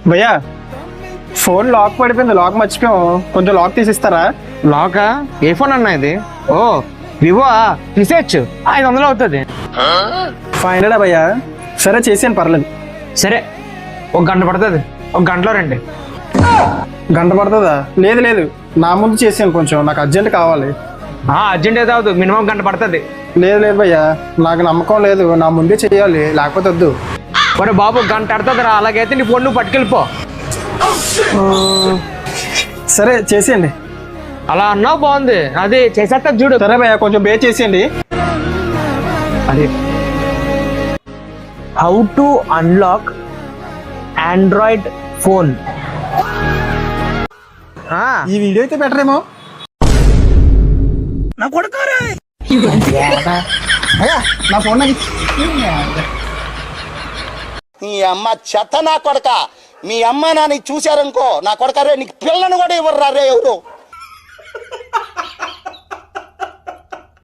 భయ్యా phone lock పడిపోయింది, lock మర్చిపోయాం, కొంచెం లాక్ తీసిస్తారా? లాకా? ఏ ఫోన్ అన్నా ఇది? ఓ వివో రీసెర్చ్ 500 అవుతుంది. 500 భయ్యా? సరే చేసాను, పర్లేదు. సరే ఒక గంట పడుతుంది, ఒక గంటలో రండి. గంట పడుతుందా? లేదు లేదు, నా ముందు చేసాను, కొంచెం నాకు అర్జెంట్ కావాలి. అర్జెంట్ అయితే అవుతుంది, మినిమం గంట పడుతుంది. లేదు లేదు భయ్యా, నాకు నమ్మకం లేదు, నా ముందే చేయాలి, లేకపోతే వద్దు. మరి బాబు గంట పడుతుంది రా, అలాగైతే నీ ఫోన్ నువ్వు పట్టుకెళ్ళిపో. సరే చేసేయండి. అలా అన్నావు బాగుంది, అది చేసేస్తా చూడు. సరే భయ్యా, కొంచెం బే చేసేయండి. అది how to unlock Android phone. ఈ వీడియో అయితే బెటర్ ఏమో. భయ్యా, నా ఫోన్ నాకు నీ అమ్మ చెత్త నా కొడక. మీ అమ్మ నాని చూశారనుకో, నా కొడక రే నీకు పిల్లను కూడా ఇవ్వరు రే ఎవరు.